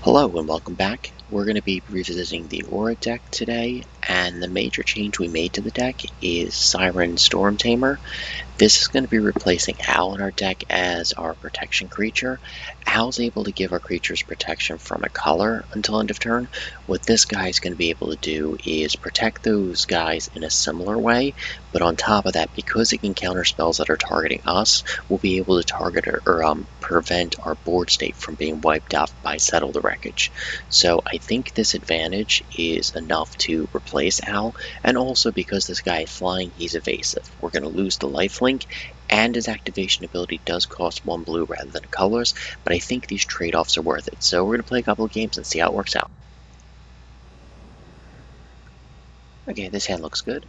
Hello and welcome back. We're going to be revisiting the Aura deck today, and the major change we made to the deck is Siren Stormtamer. This is going to be replacing Owl in our deck as our protection creature. Owl's able to give our creatures protection from a color until end of turn. What this guy is going to be able to do is protect those guys in a similar way, but on top of that, because it can counter spells that are targeting us, we'll be able to target or prevent our board state from being wiped out by Settle the Wreckage. So I think this advantage is enough to replace Owl, and also because this guy is flying, he's evasive. We're going to lose the lifelink, and his activation ability does cost 1 blue rather than colors, but I think these trade-offs are worth it. So we're going to play a couple of games and see how it works out. Okay, this hand looks good.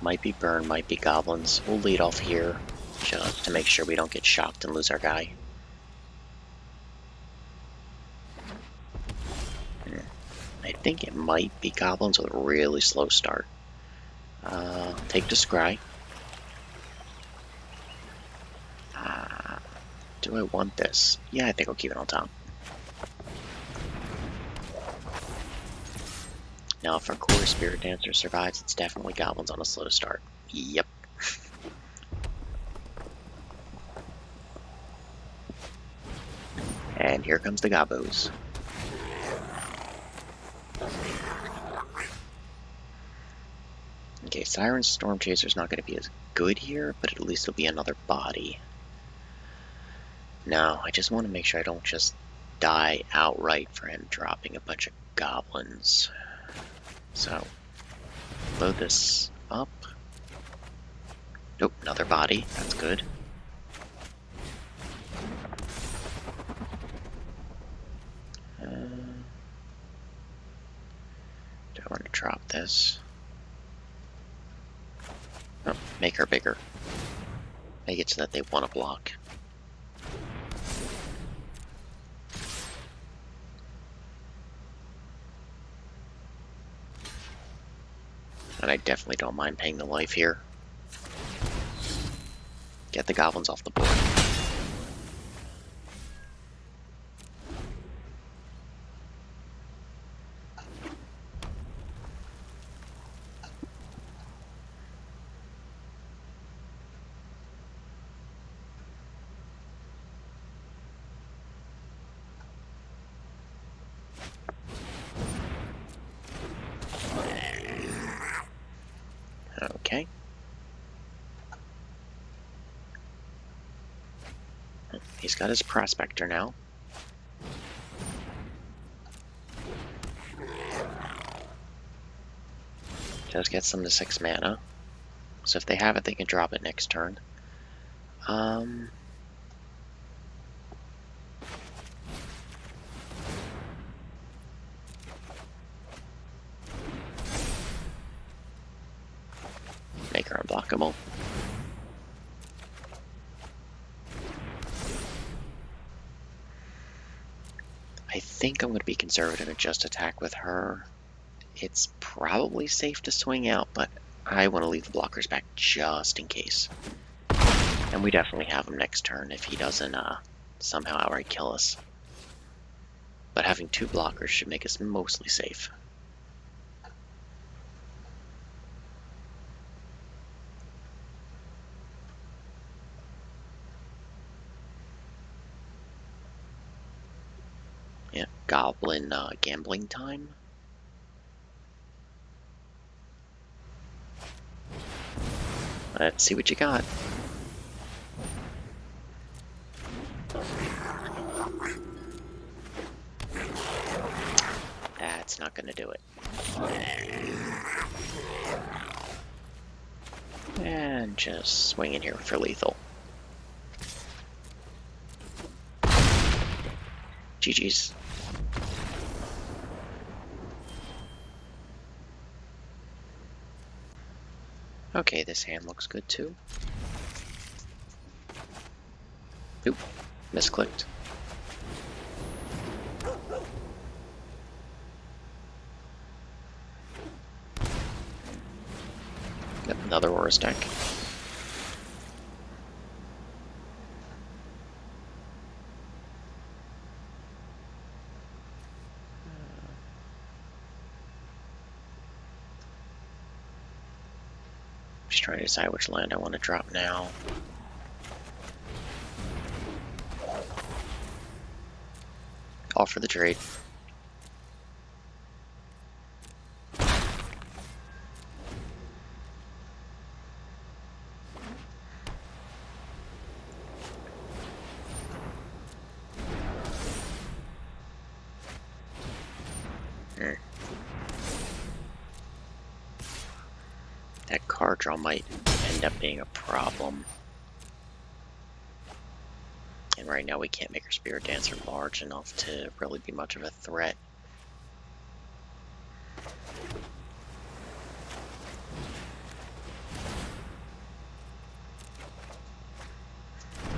Might be burn, might be goblins. We'll lead off here just to make sure we don't get shocked and lose our guy. I think it might be goblins with a really slow start. Take the scry. Do I want this? Yeah, I think I'll keep it on top. Now, if our Kor Spiritdancer survives, it's definitely goblins on a slow start. Yep. And here comes the gobos. Okay, Siren Stormchaser's not going to be as good here, but at least it'll be another body. Now, I just want to make sure I don't just die outright for him dropping a bunch of goblins. So, load this up. Nope, another body. That's good. Do I want to drop this? Oh, make her bigger. Make it so that they want to block. And I definitely don't mind paying the life here. Get the goblins off the board. Okay. He's got his Prospector now. Does get some to 6 mana. So if they have it, they can drop it next turn. Make her unblockable. I think I'm going to be conservative and just attack with her. It's probably safe to swing out, but I want to leave the blockers back just in case. And we definitely have him next turn if he doesn't somehow outright kill us. But having 2 blockers should make us mostly safe. Yeah, goblin gambling time. Let's see what you got. That's not going to do it. And just swing in here for lethal. GG's. Okay, this hand looks good too. Oop, misclicked. Yep, another Lurrus deck. Just trying to decide which land I want to drop now. All for the trade. That card draw might end up being a problem. And right now we can't make our Spiritdancer large enough to really be much of a threat.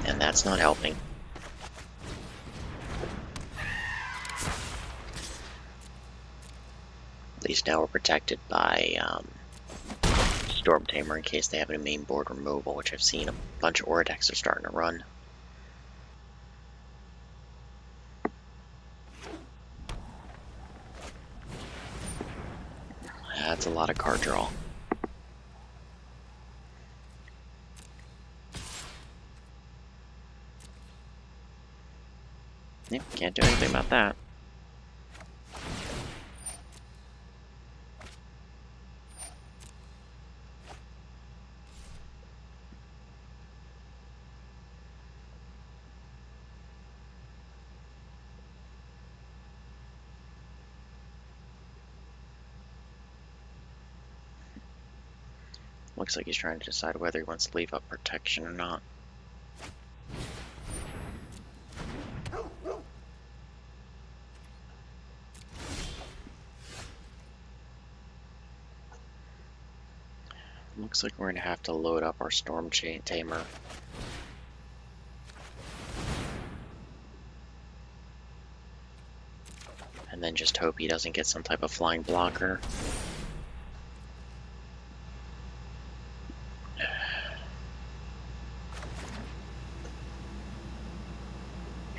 And that's not helping. At least now we're protected by Stormtamer in case they have a main board removal, which I've seen a bunch of Aura decks are starting to run. That's a lot of card draw. Yep, can't do anything about that. Looks like he's trying to decide whether he wants to leave up protection or not. Looks like we're going to have to load up our Stormtamer. And then just hope he doesn't get some type of flying blocker.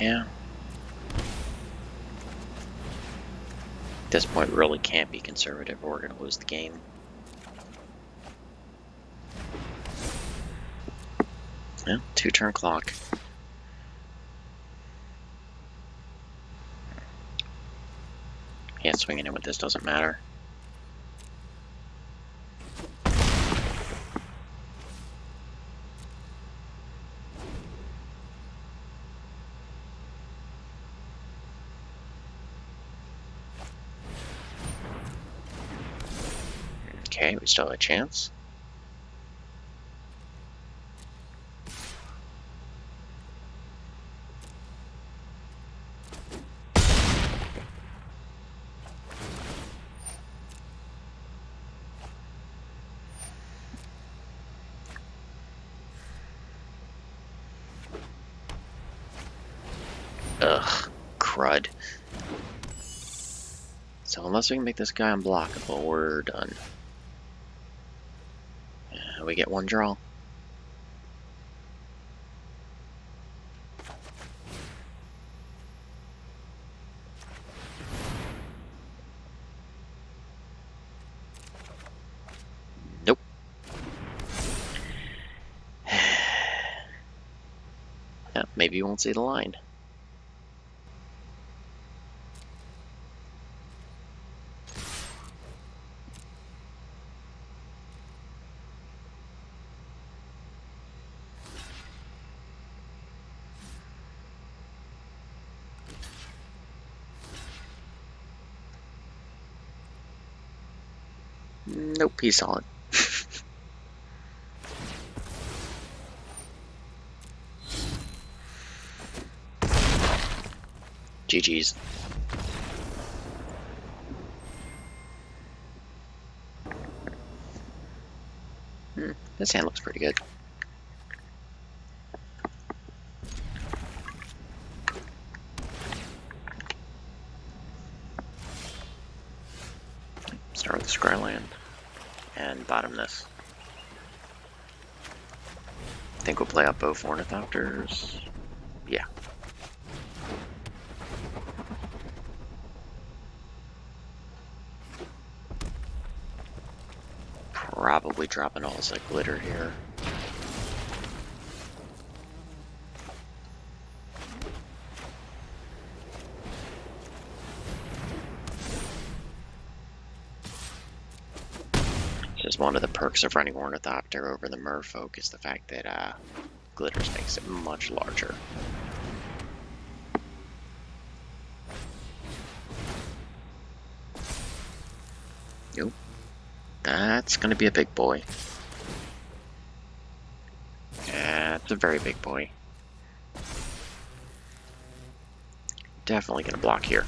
Yeah. At this point, we really can't be conservative or we're going to lose the game. Yeah, 2-turn clock. Yeah, swinging in with this doesn't matter. Okay, we still have a chance. Ugh, crud. So unless we can make this guy unblockable, we're done. We get one draw. Nope. Yeah, maybe you won't see the line. Nope, he's solid. GG's. This hand looks pretty good. Start with the Scryland and bottom this. think we'll play out both Ornithopters. Yeah. Probably dropping all that glitter here. Just one of the perks of running Ornithopter over the Merfolk is the fact that glitters makes it much larger. Nope. That's gonna be a big boy. That's a very big boy. Definitely gonna block here.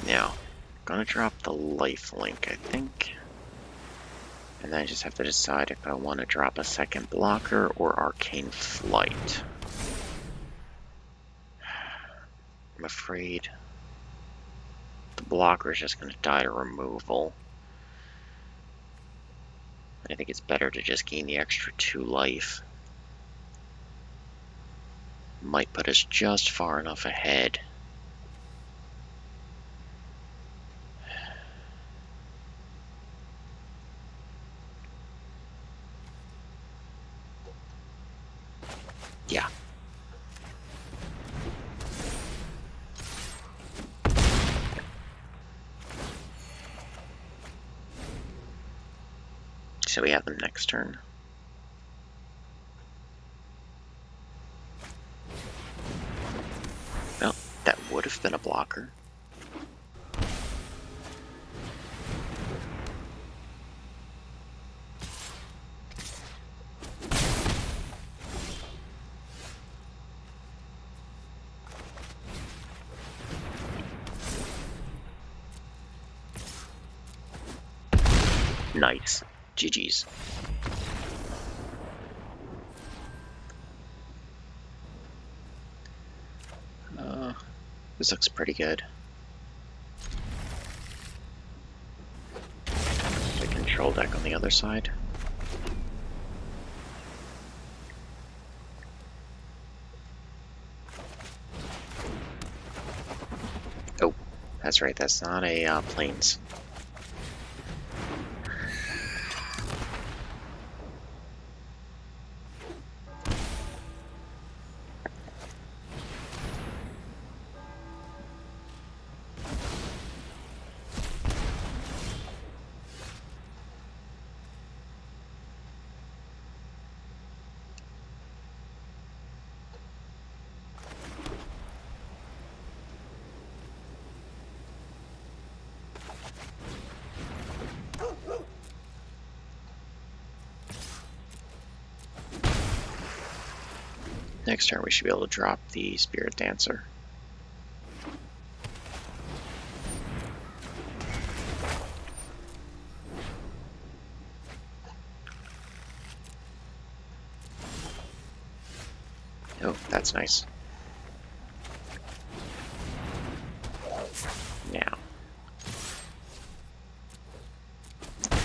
Now, gonna drop the lifelink, I think. And then I just have to decide if I want to drop a second blocker or Arcane Flight. I'm afraid the blocker is just going to die to removal. I think it's better to just gain the extra 2 life. Might put us just far enough ahead. Yeah. So we have them next turn. Well, that would have been a blocker. Nice. GG's. This looks pretty good. The control deck on the other side. Oh, that's right, that's not a plains. Next turn we should be able to drop the Spiritdancer. Oh, that's nice. Now, I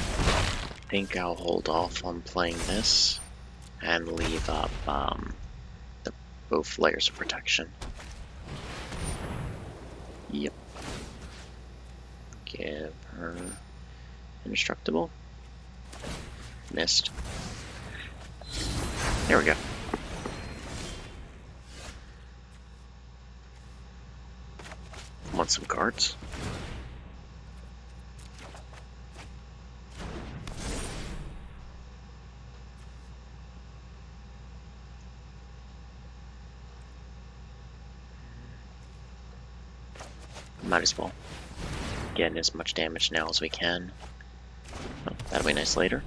think I'll hold off on playing this and leave up both layers of protection. Yep. Give her indestructible. Missed. There we go. Want some cards? Might as well get in as much damage now as we can. Oh, that'll be nice later.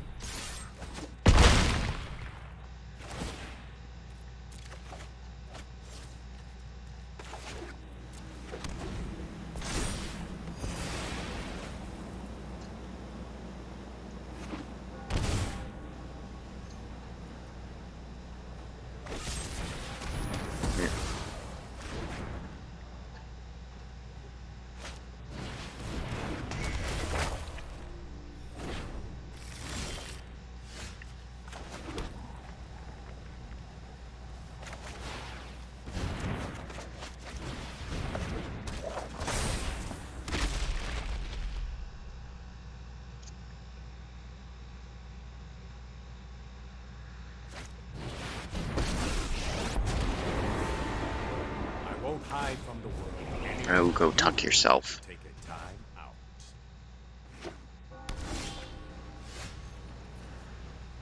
from the world. Oh, go tuck yourself. Take a time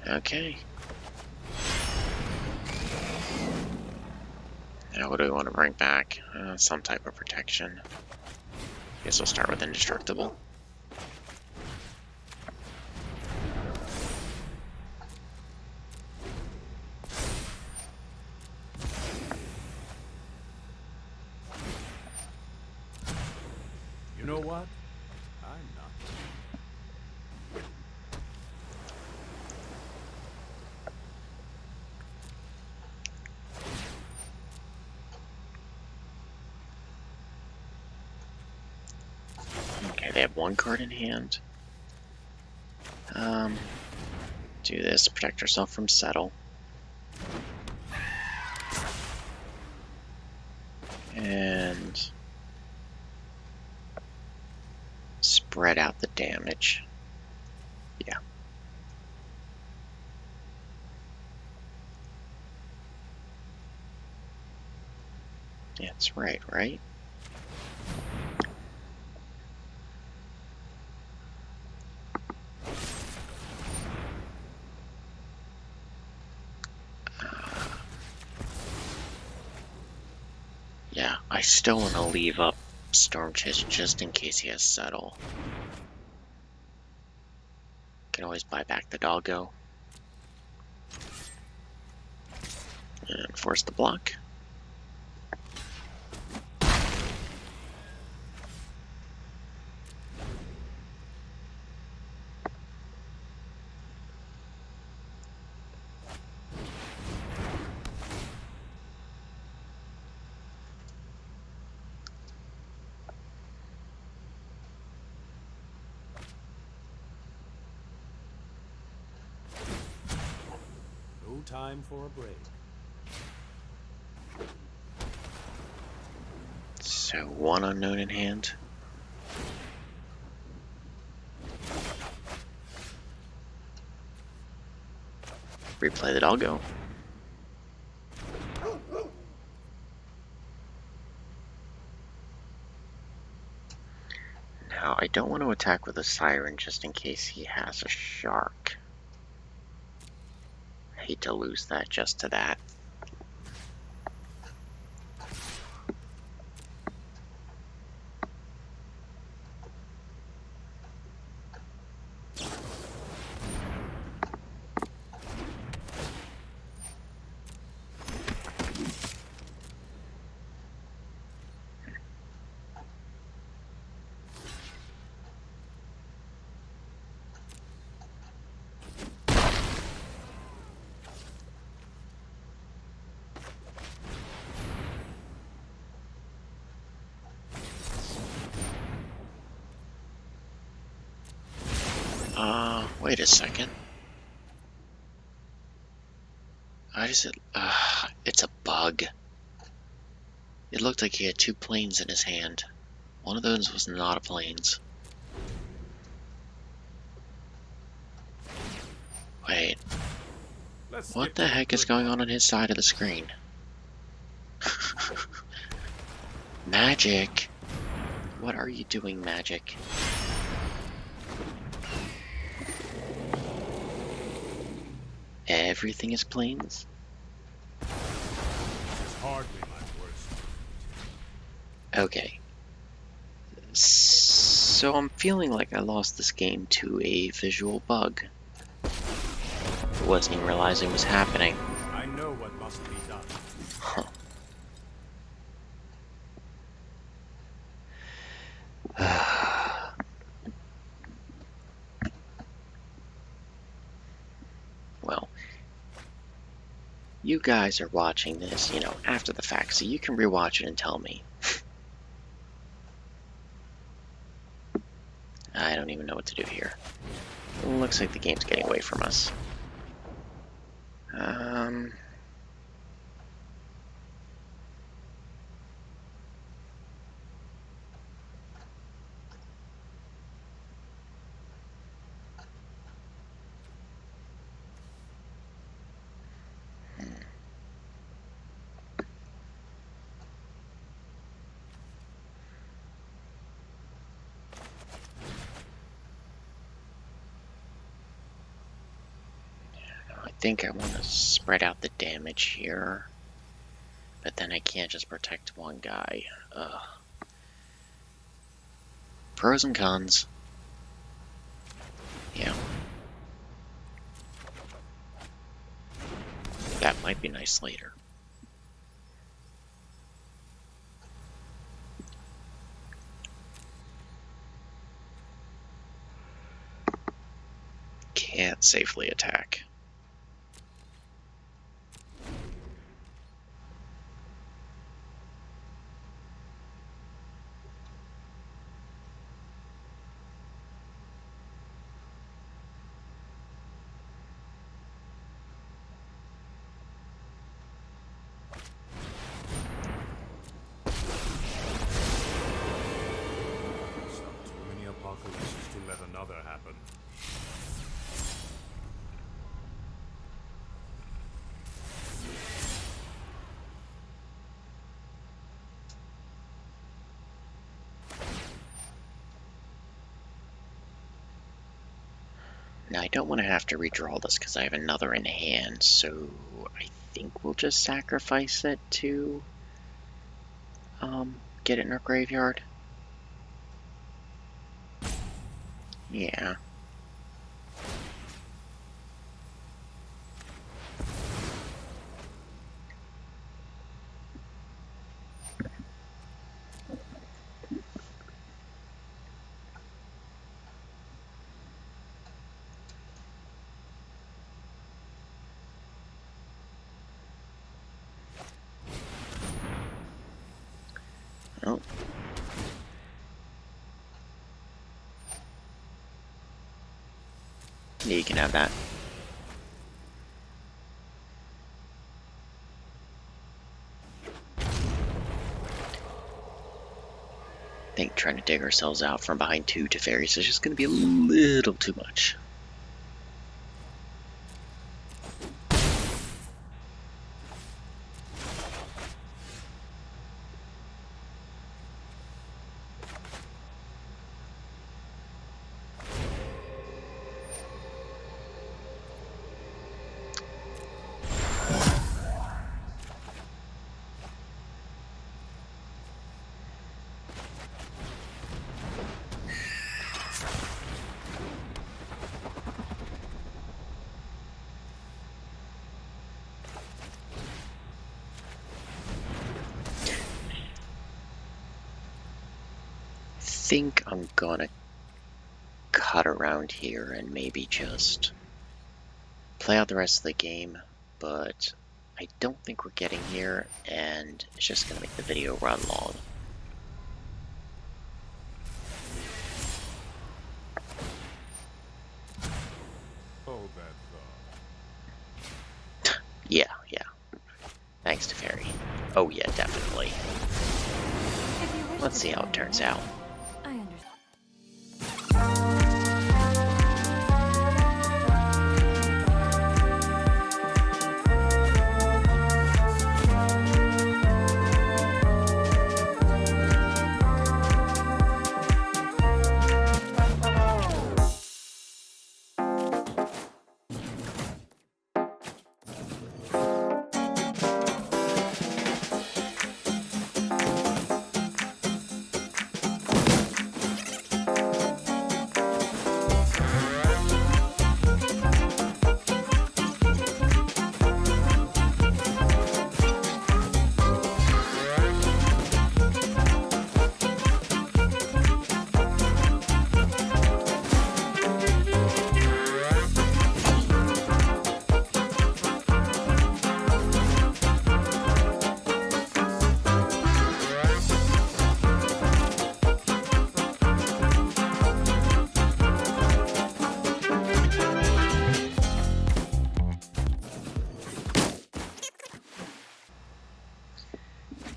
out. Okay. Now what do we want to bring back? Some type of protection. Guess we'll start with indestructible. You know what? I'm not. Okay, they have one card in hand. Do this, protect yourself from Settle. And spread out the damage. Yeah. Yeah, that's right, right? Yeah, I still want to leave up Stormchest just in case he has Settle. Can always buy back the doggo. And force the block. No time for a break. So one unknown in hand. Replay the doggo. Now, I don't want to attack with a Siren just in case he has a Shark. I hate to lose that just to that. Wait a second. It's a bug. It looked like he had two planes in his hand. One of those was not a planes. Wait. What the heck is going on his side of the screen? Magic! What are you doing, Magic? Everything is planes? It's hardly my worst. Okay. So I'm feeling like I lost this game to a visual bug. I wasn't even realizing was happening. I know what must be done. Huh. Well, you guys are watching this, after the fact, so you can rewatch it and tell me. I don't even know what to do here. It looks like the game's getting away from us. think I want to spread out the damage here, but then I can't just protect one guy. Pros and cons. Yeah. That might be nice later. Can't safely attack. Too many apocalypses to let another happen. Now, I don't want to have to redraw this because I have another in hand, so I think we'll just sacrifice it to get it in our graveyard. Yeah. Oh. Yeah, you can have that. I think trying to dig ourselves out from behind 2 Teferis is just going to be a little too much. I think I'm gonna cut around here and maybe just play out the rest of the game, but I don't think we're getting here, and it's just gonna make the video run long. Hold that thought. Yeah. Thanks to Fairy. Oh yeah, definitely. Let's see how it turns out. I understand.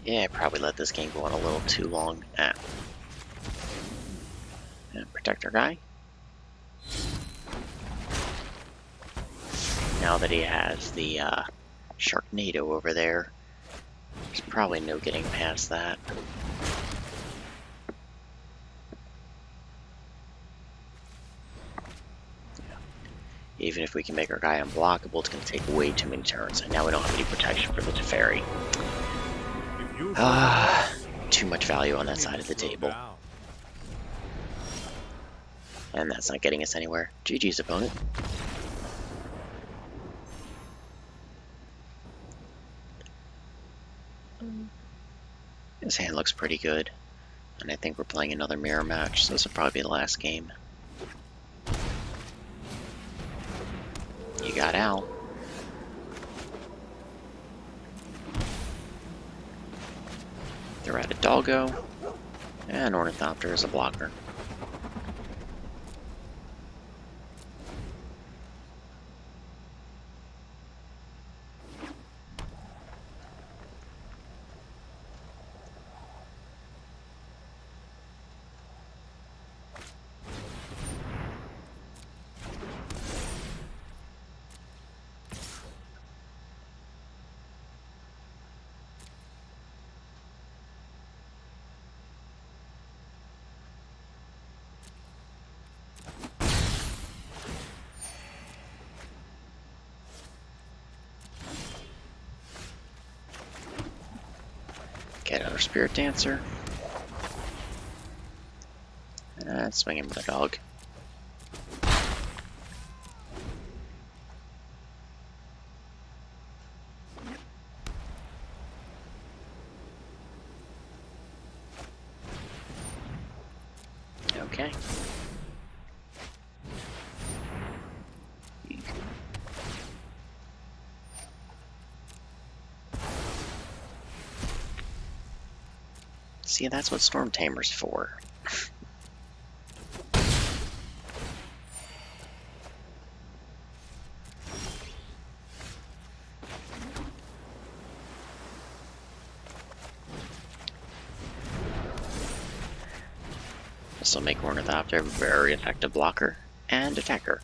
Yeah, I probably let this game go on a little too long. And protect our guy. Now that he has the Sharknado over there, there's probably no getting past that. Even if we can make our guy unblockable, it's going to take way too many turns, and now we don't have any protection for the Teferi. Too much value on that side of the table. And that's not getting us anywhere. GG's, opponent. His hand looks pretty good. And I think we're playing another mirror match, so this will probably be the last game. You got Al. They're at a Doggo. And Ornithopter is a blocker. Get our Spiritdancer. And swing him with a dog. Okay. See, that's what Stormtamer's for. This will make Ornithopter a very effective blocker and attacker.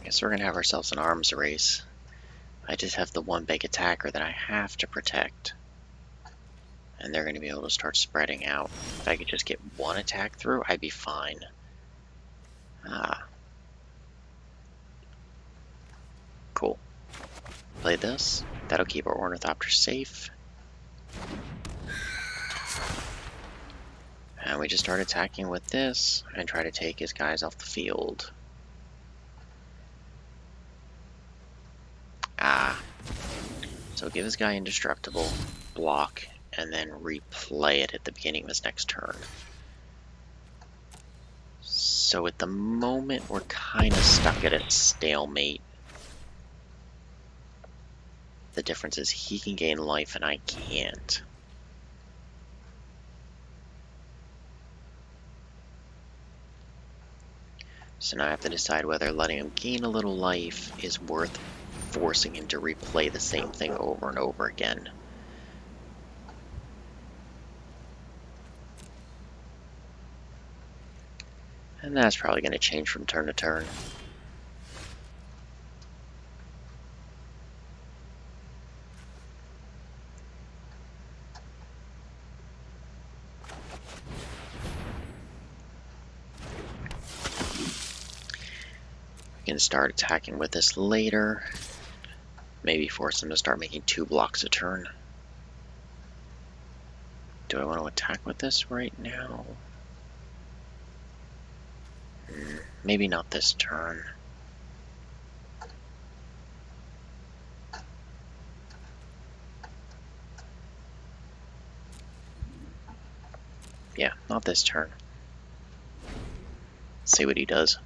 Guess we're gonna have ourselves an arms race. I just have the one big attacker that I have to protect. And they're gonna be able to start spreading out. If I could just get one attack through, I'd be fine. Cool. Play this. That'll keep our Ornithopter safe. And we just start attacking with this and try to take his guys off the field. So give his guy indestructible, block, and then replay it at the beginning of his next turn. So at the moment, we're kind of stuck at a stalemate. The difference is he can gain life and I can't. So now I have to decide whether letting him gain a little life is worth forcing him to replay the same thing over and over again. And that's probably going to change from turn to turn. We can start attacking with this later. Maybe force them to start making 2 blocks a turn. Do I want to attack with this right now? Maybe not this turn. Yeah, not this turn. See what he does.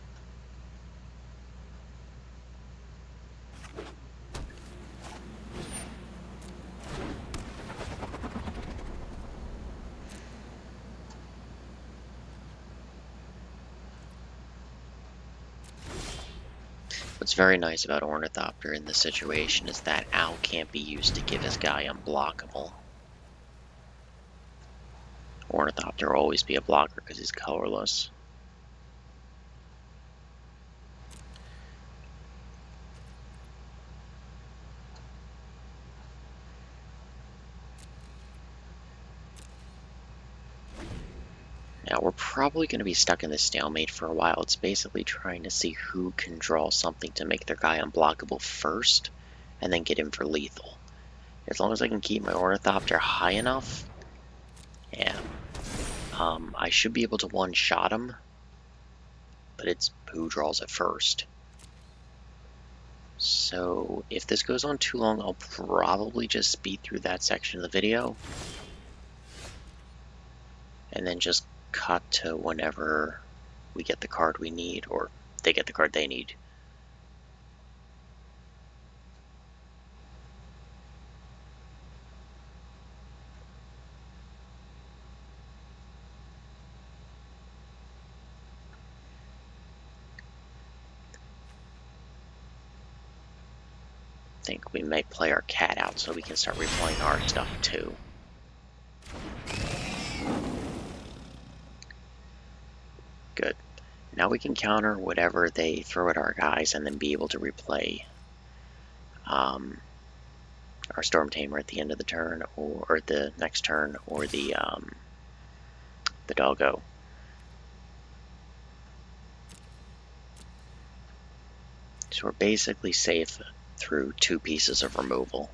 What's very nice about Ornithopter in this situation is that Owl can't be used to give his guy unblockable. Ornithopter will always be a blocker because he's colorless. Now we're probably going to be stuck in this stalemate for a while. It's basically trying to see who can draw something to make their guy unblockable first, and then get him for lethal. As long as I can keep my Ornithopter high enough, yeah, I should be able to one-shot him, but it's who draws it first. So if this goes on too long, I'll probably just speed through that section of the video, and then just cut to whenever we get the card we need, or they get the card they need. I think we may play our cat out so we can start replaying our stuff too. Good. Now we can counter whatever they throw at our guys and then be able to replay our Stormtamer at the end of the turn, or the next turn, or the doggo. So we're basically safe through 2 pieces of removal.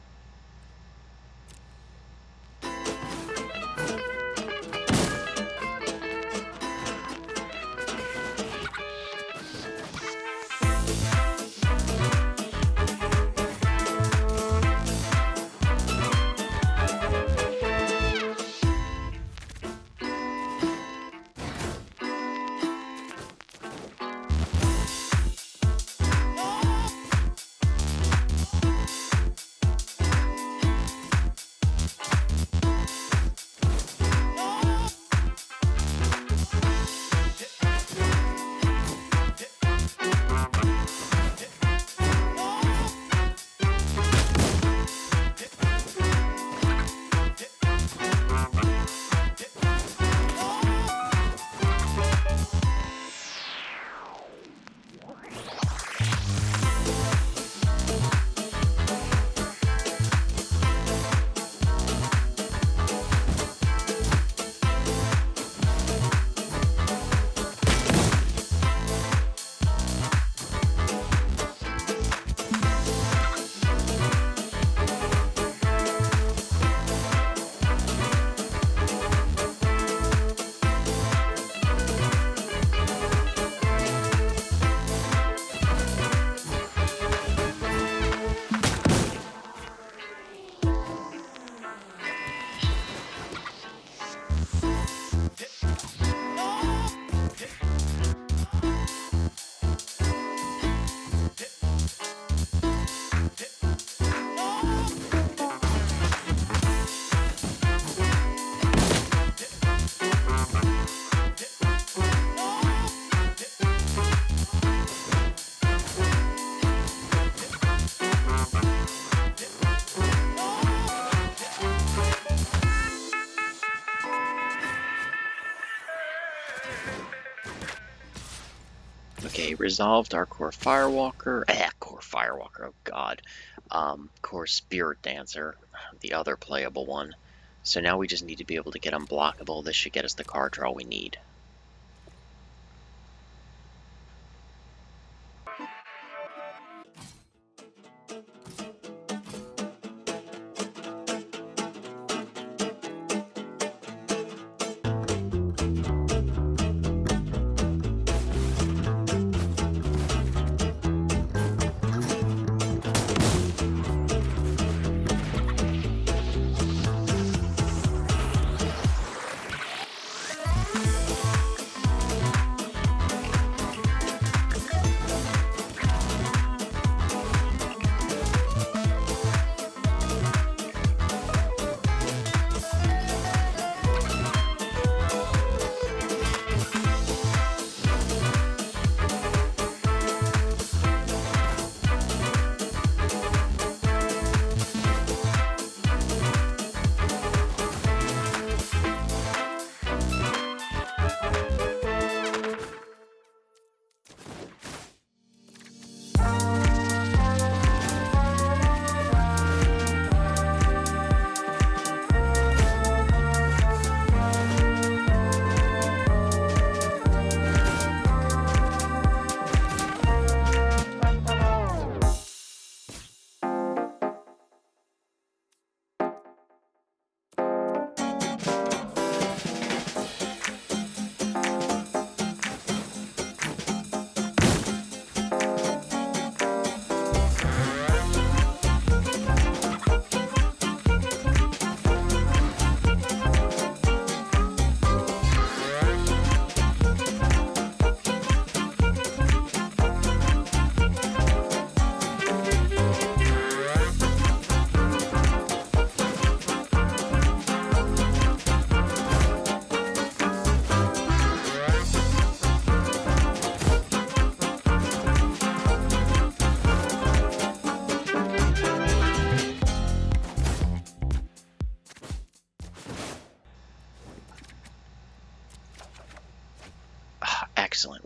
Okay, resolved our Kor Firewalker. Kor Firewalker, oh god. Kor Spiritdancer, the other playable one. So now we just need to be able to get unblockable. This should get us the card draw we need.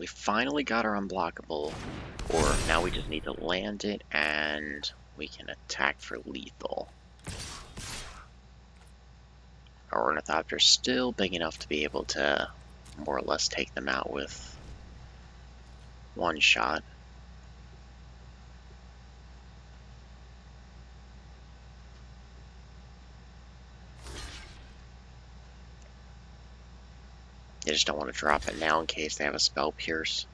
we finally got our unblockable, or now we just need to land it and we can attack for lethal. Our Ornithopter's still big enough to be able to more or less take them out with one shot. They just don't want to drop it now in case they have a spell pierce.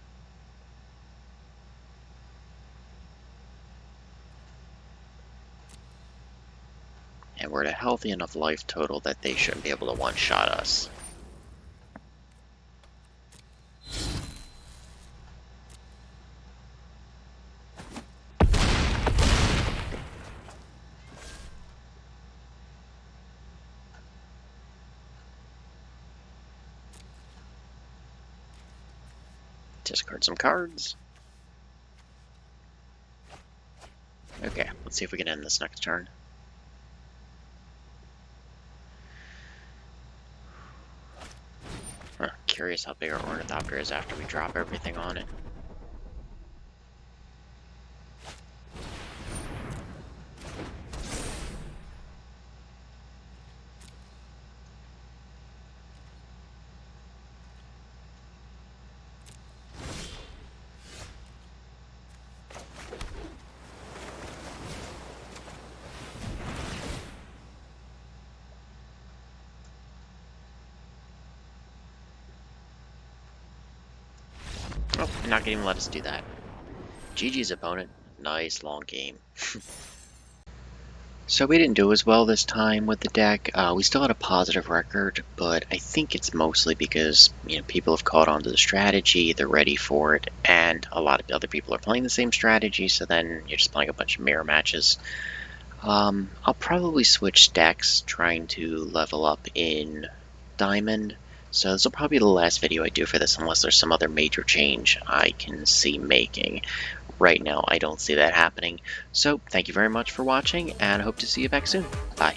And we're at a healthy enough life total that they shouldn't be able to one-shot us. Discard some cards. Okay, let's see if we can end this next turn. Curious how big our Ornithopter is after we drop everything on it. Oh, they're not gonna even let us do that. GG's opponent. Nice long game. So we didn't do as well this time with the deck. We still had a positive record, but I think it's mostly because people have caught on to the strategy, they're ready for it, and a lot of other people are playing the same strategy, so then you're just playing a bunch of mirror matches. I'll probably switch decks, trying to level up in Diamond. So this will probably be the last video I do for this unless there's some other major change I can see making. Right now, I don't see that happening. So thank you very much for watching, and I hope to see you back soon. Bye.